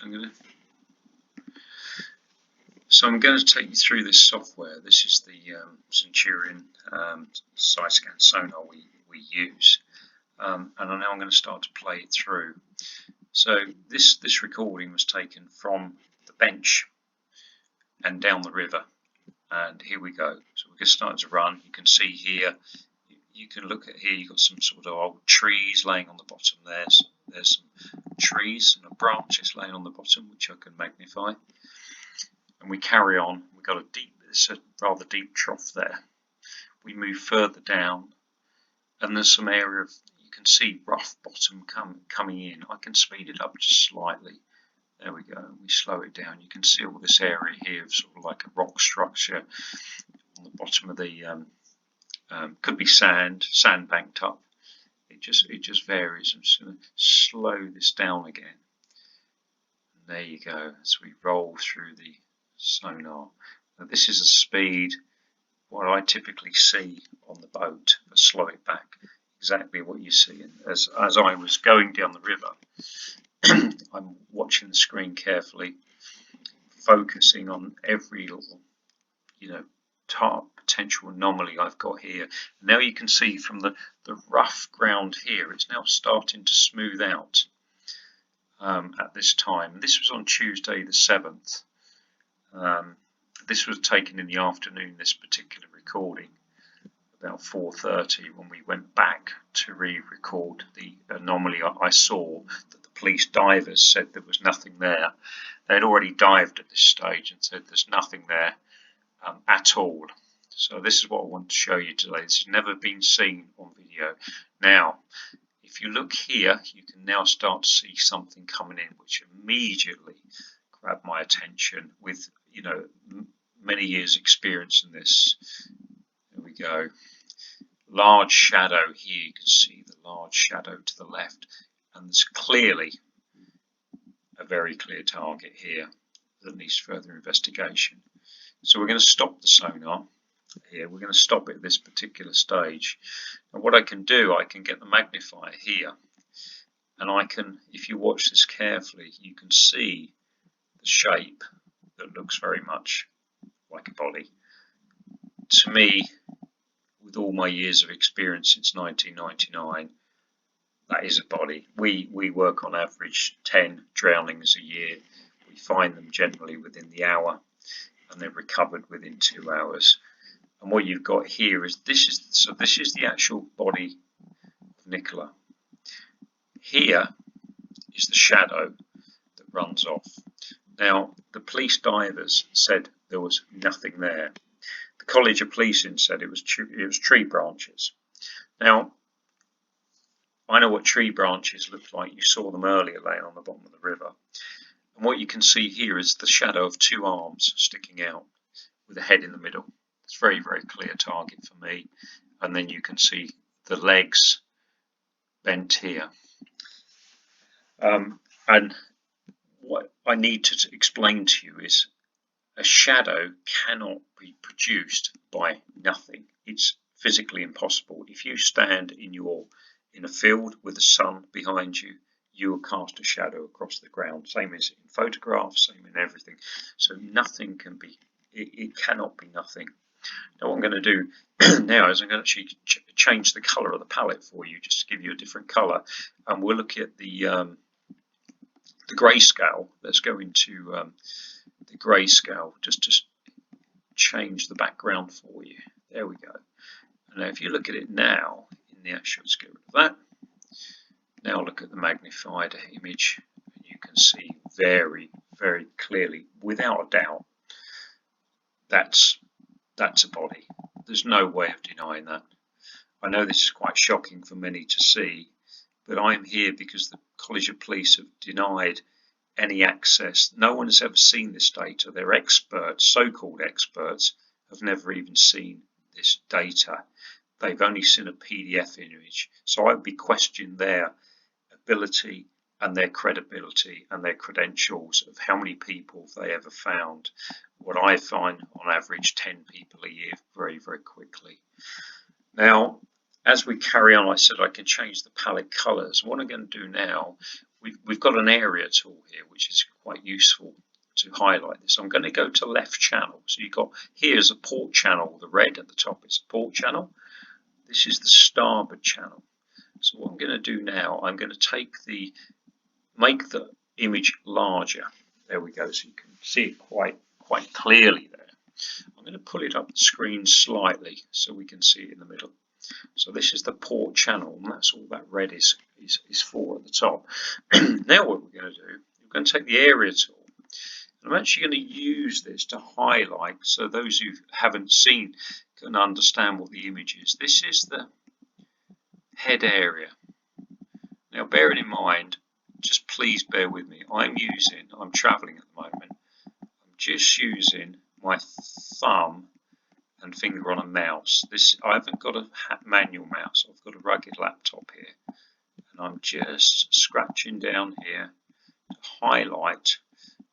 So I'm going to take you through this software. This is the Centurion side scan sonar we use, and now I'm going to start to play it through. So this recording was taken from the bench and down the river, and here we go. So we're going to start to run. You can see here, you can look at here, you've got some sort of old trees laying on the bottom there. So there's some trees and branches laying on the bottom, which I can magnify. And we carry on. We've got it's a rather deep trough there. We move further down, and there's some area of, you can see rough bottom coming in. I can speed it up just slightly. There we go. We slow it down. You can see all this area here of sort of like a rock structure on the bottom of the could be sand banked up. It just varies. I'm just going to slow this down again. And there you go. As we roll through the sonar. Now this is a speed what I typically see on the boat. But slow it back, exactly what you see. And as I was going down the river, I'm watching the screen carefully, focusing on every little, potential anomaly I've got here. Now you can see from the rough ground here, it's now starting to smooth out at this time. This was on Tuesday the 7th. This was taken in the afternoon, this particular recording, about 4:30, when we went back to re-record the anomaly. I saw that the police divers said there was nothing there. They'd already dived at this stage and said there's nothing there at all. So this is what I want to show you today. This has never been seen on video. Now, if you look here, you can now start to see something coming in, which immediately grabbed my attention with, many years experience in this. There we go. Large shadow here. You can see the large shadow to the left, and there's clearly a very clear target here that needs further investigation. So we're going to stop the sonar here. We're going to stop it at this particular stage. And what I can do, I can get the magnifier here, and I can, if you watch this carefully, you can see the shape that looks very much like a body. To me, with all my years of experience since 1999, that is a body. We work on average 10 drownings a year. We find them generally within the hour, and they're recovered within 2 hours. And what you've got here is this is the actual body of Nicola. Here is the shadow that runs off. Now, the police divers said there was nothing there. The College of Policing said it was tree branches. Now, I know what tree branches look like. You saw them earlier laying on the bottom of the river. And what you can see here is the shadow of 2 arms sticking out with a head in the middle. It's a very, very clear target for me. And then you can see the legs bent here. And what I need to explain to you is a shadow cannot be produced by nothing. It's physically impossible. If you stand in a field with the sun behind you, you will cast a shadow across the ground. Same as in photographs, same in everything. So nothing can be, it cannot be nothing. Now what I'm going to do now is I'm going to actually change the colour of the palette for you, just to give you a different colour. And we'll look at the grayscale. Let's go into the grayscale just to change the background for you. There we go. And now if you look at it now in the actual, let's get rid of that. Now look at the magnified image, and you can see very, very clearly, without a doubt, that's a body. There's no way of denying that. I know this is quite shocking for many to see, but I'm here because the College of Police have denied any access. No one has ever seen this data. They're experts, so-called experts, have never even seen this data. They've only seen a PDF image. So I would be questioning their ability and their credibility and their credentials of how many people have they ever found. What I find on average 10 people a year very, very quickly. Now, as we carry on, I said I can change the palette colours. What I'm going to do now, we've got an area tool here, which is quite useful to highlight this. I'm going to go to left channel. So you've got, here's a port channel, the red at the top is a port channel. This is the starboard channel. So what I'm going to do now, I'm going to make the image larger. There we go, so you can see it quite clearly there. I'm going to pull it up the screen slightly so we can see it in the middle. So this is the port channel, and that's all that red is for at the top. Now what we're going to do, we're going to take the area tool. I'm actually going to use this to highlight so those who haven't seen can understand what the image is. This is the head area. Now bearing in mind, just please bear with me, I'm travelling at the moment, I'm just using my thumb and finger on a mouse. I haven't got a manual mouse, I've got a rugged laptop here, and I'm just scratching down here to highlight.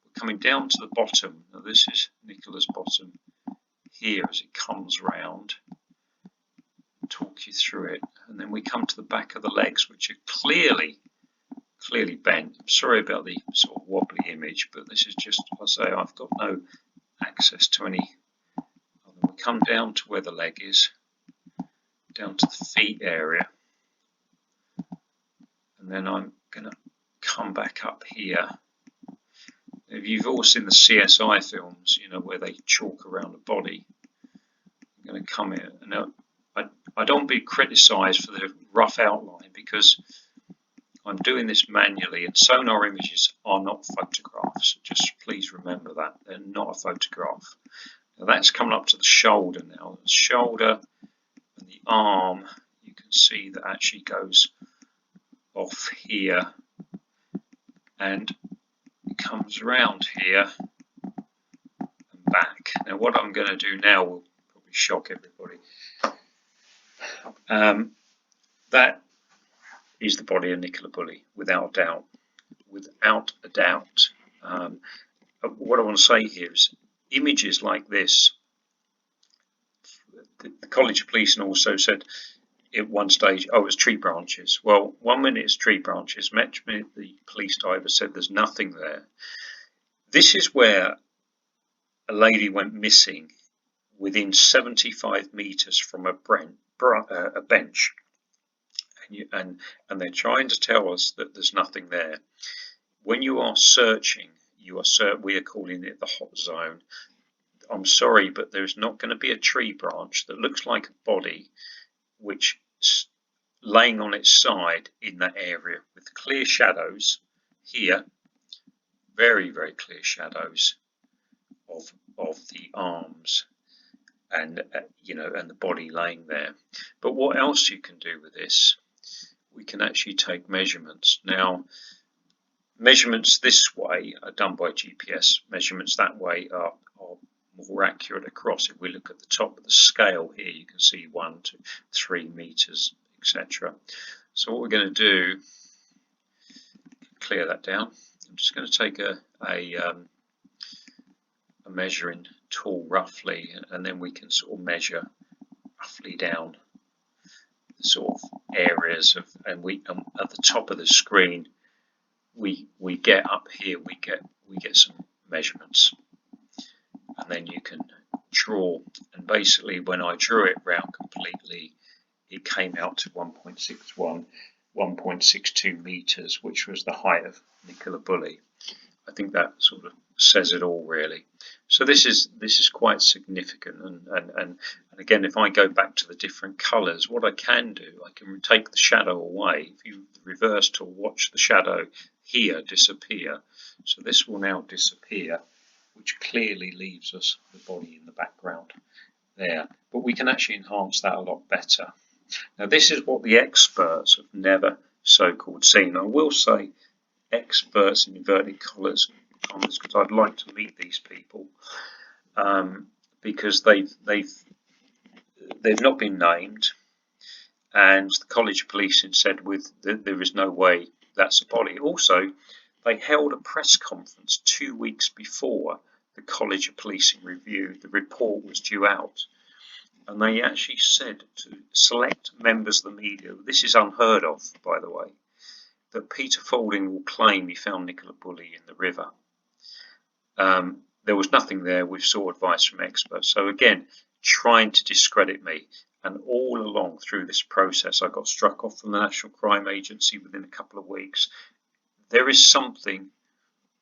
We're coming down to the bottom. Now this is Nicola's bottom here as it comes round. Talk you through it, and then we come to the back of the legs, which are clearly bent. I'm sorry about the sort of wobbly image, but this is just, I say, I've got no access to any. We come down to where the leg is, down to the feet area, and then I'm going to come back up here. If you've all seen the CSI films, you know, where they chalk around the body, I'm going to come here. Now, I don't be criticised for the rough outline because I'm doing this manually, and Sonar images are not photographs. Just please remember that they're not a photograph. Now that's coming up to the shoulder now. The shoulder and the arm, you can see that actually goes off here and it comes around here and back. Now what I'm going to do now will probably shock everybody. That is the body of Nicola Bulley, without a doubt. Without a doubt. What I want to say here is images like this, the College of Policing also said at one stage, oh, it's tree branches. Well, 1 minute it's tree branches, next minute the police diver said there's nothing there. This is where a lady went missing within 75 metres from a bench. And they're trying to tell us that there's nothing there. When you are searching, we are calling it the hot zone. I'm sorry, but there's not going to be a tree branch that looks like a body which is laying on its side in that area with clear shadows here, very clear shadows of the arms and and the body laying there. But what else you can do with this? We can actually take measurements. Now, measurements this way are done by GPS. Measurements that way are more accurate across. If we look at the top of the scale here, you can see 1 to 3 meters, etc. So what we're going to do, clear that down. I'm just going to take a measuring tool roughly, and then we can sort of measure roughly down the sort of areas of, and we at the top of the screen we get up here, we get some measurements, and then you can draw, and basically when I drew it round completely, it came out to 1.61, 1.62 meters, which was the height of Nicola Bulley. I think that sort of says it all, really. So this is quite significant, and again, if I go back to the different colours, what I can do, I can take the shadow away. If you reverse to watch the shadow here disappear, so this will now disappear, which clearly leaves us the body in the background there. But we can actually enhance that a lot better. Now this is what the experts have never so-called seen. I will say experts in inverted commas, because I'd like to meet these people, because they've not been named, and the College of Policing said there is no way that's a body. Also, they held a press conference 2 weeks before the College of Policing review. The report was due out, and they actually said to select members of the media, this is unheard of, by the way, that Peter Faulding will claim he found Nicola Bulley in the river. There was nothing there. We saw advice from experts. So again, trying to discredit me. And all along through this process, I got struck off from the National Crime Agency within a couple of weeks. There is something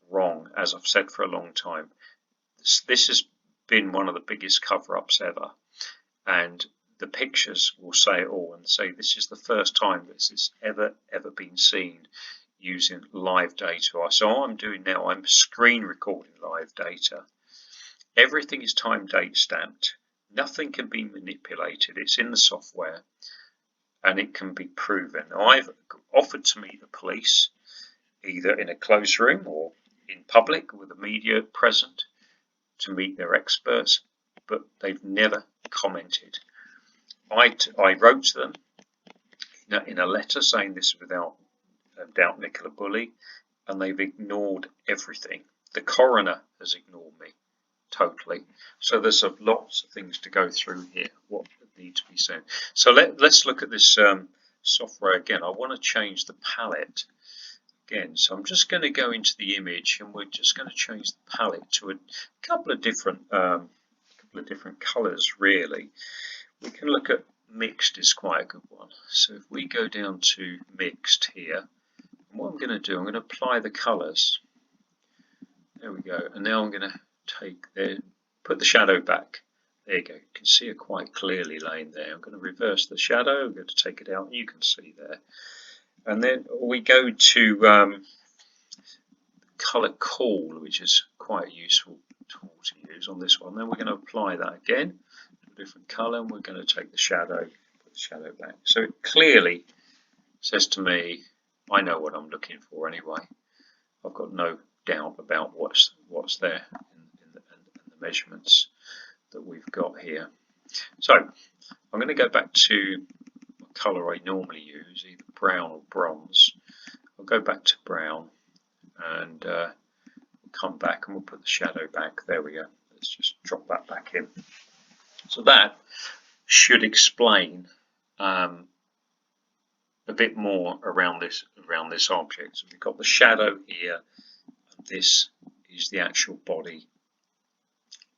wrong, as I've said for a long time. This has been one of the biggest cover-ups ever. And the pictures will say it all and say this is the first time this has ever been seen using live data. So what I'm doing now, I'm screen recording live data. Everything is time date stamped. Nothing can be manipulated. It's in the software and it can be proven. Now, I've offered to meet the police either in a closed room or in public with the media present to meet their experts, but they've never commented. I wrote to them in a letter saying this is without doubt Nicola Bulley, and they've ignored everything. The coroner has ignored me totally. So there's lots of things to go through here, what need to be said. So let's look at this software again. I want to change the palette again. So I'm just going to go into the image and we're just going to change the palette to a couple of different colors really. We can look at mixed is quite a good one. So if we go down to mixed here, what I'm going to do, I'm going to apply the colors. There we go. And now I'm going to put the shadow back. There you go. You can see it quite clearly laying there. I'm going to reverse the shadow. I'm going to take it out and you can see there. And then we go to color cool, which is quite a useful tool to use on this one. Then we're going to apply that again to a different color and we're going to take the shadow, put the shadow back. So it clearly says to me, I know what I'm looking for anyway. I've got no doubt about what's there in the measurements that we've got here. So I'm going to go back to the colour I normally use, either brown or bronze. I'll go back to brown and we'll come back and we'll put the shadow back. There we go. Let's just drop that back in. So that should explain a bit more around this object. So we've got the shadow here, and this is the actual body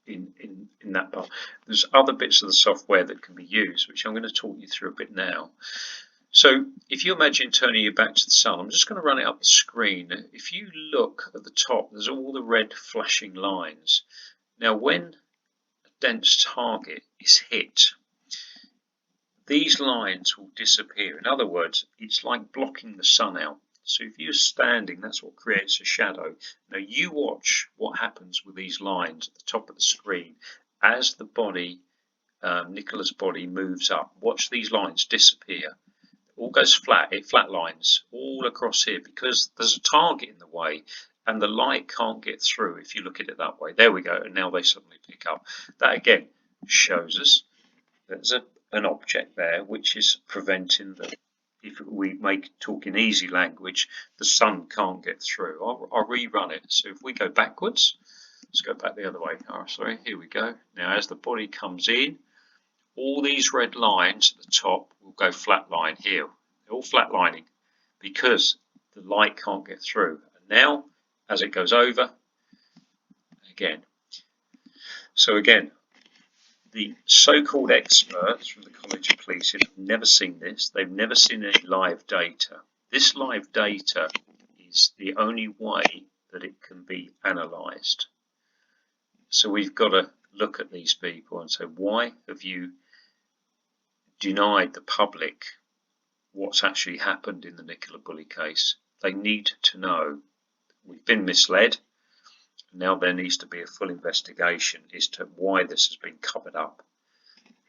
in that part. There's other bits of the software that can be used, which I'm going to talk you through a bit now. So if you imagine turning your back to the sun, I'm just going to run it up the screen. If you look at the top, there's all the red flashing lines. Now when a dense target is hit, these lines will disappear. In other words, it's like blocking the sun out. So if you're standing, that's what creates a shadow. Now you watch what happens with these lines at the top of the screen as the body, Nicola's body moves up. Watch these lines disappear. It all goes flat. It flatlines all across here because there's a target in the way and the light can't get through if you look at it that way. There we go. And now they suddenly pick up. That again shows us there's an object there which is preventing the, if we talk in easy language, the sun can't get through. I'll rerun it. So if we go backwards, let's go back the other way. Oh, sorry, here we go. Now as the body comes in, all these red lines at the top will go flatline here. They're all flatlining because the light can't get through. And now as it goes over, again. So again, the so-called experts from the College of Police have never seen this. They've never seen any live data. This live data is the only way that it can be analysed. So we've got to look at these people and say, why have you denied the public what's actually happened in the Nicola Bulley case? They need to know. We've been misled. Now there needs to be a full investigation as to why this has been covered up,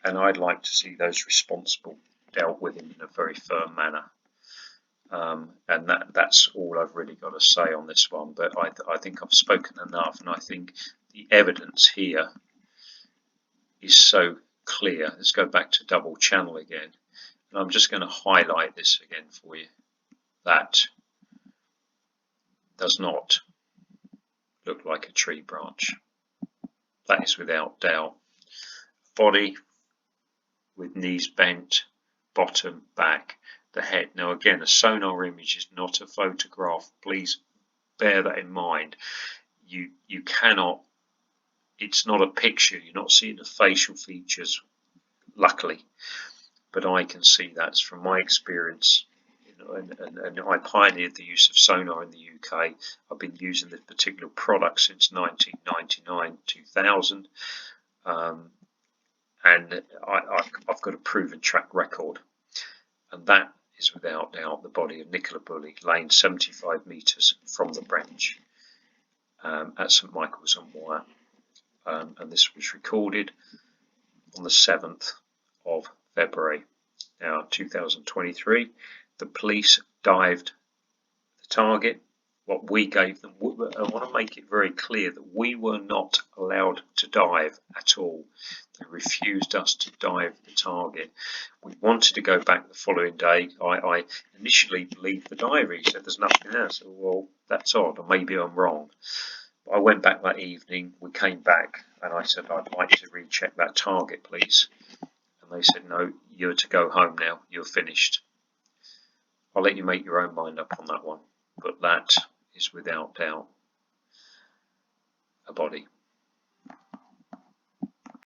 and I'd like to see those responsible dealt with in a very firm manner. And that's all I've really got to say on this one, but I think I've spoken enough, and I think the evidence here is so clear. Let's go back to double channel again, and I'm just going to highlight this again for you. That does not look like a tree branch. That is without doubt. Body with knees bent, bottom, back, the head. Now again, a sonar image is not a photograph. Please bear that in mind. You cannot, it's not a picture. You're not seeing the facial features, luckily. But I can see that's from my experience. And I pioneered the use of sonar in the UK. I've been using this particular product since 1999, 2000. And I've got a proven track record. And that is without doubt the body of Nicola Bulley, laying 75 metres from the branch at St Michael's on Wyre. And this was recorded on the 7th of February, now 2023. The police dived the target. What we gave them, I want to make it very clear that we were not allowed to dive at all. They refused us to dive the target. We wanted to go back the following day. I initially believed the diary, said there's nothing there. So, well, that's odd, or maybe I'm wrong. But I went back that evening, we came back, and I said, I'd like to recheck that target, please. And they said, no, you're to go home now, you're finished. I'll let you make your own mind up on that one, but that is without doubt a body.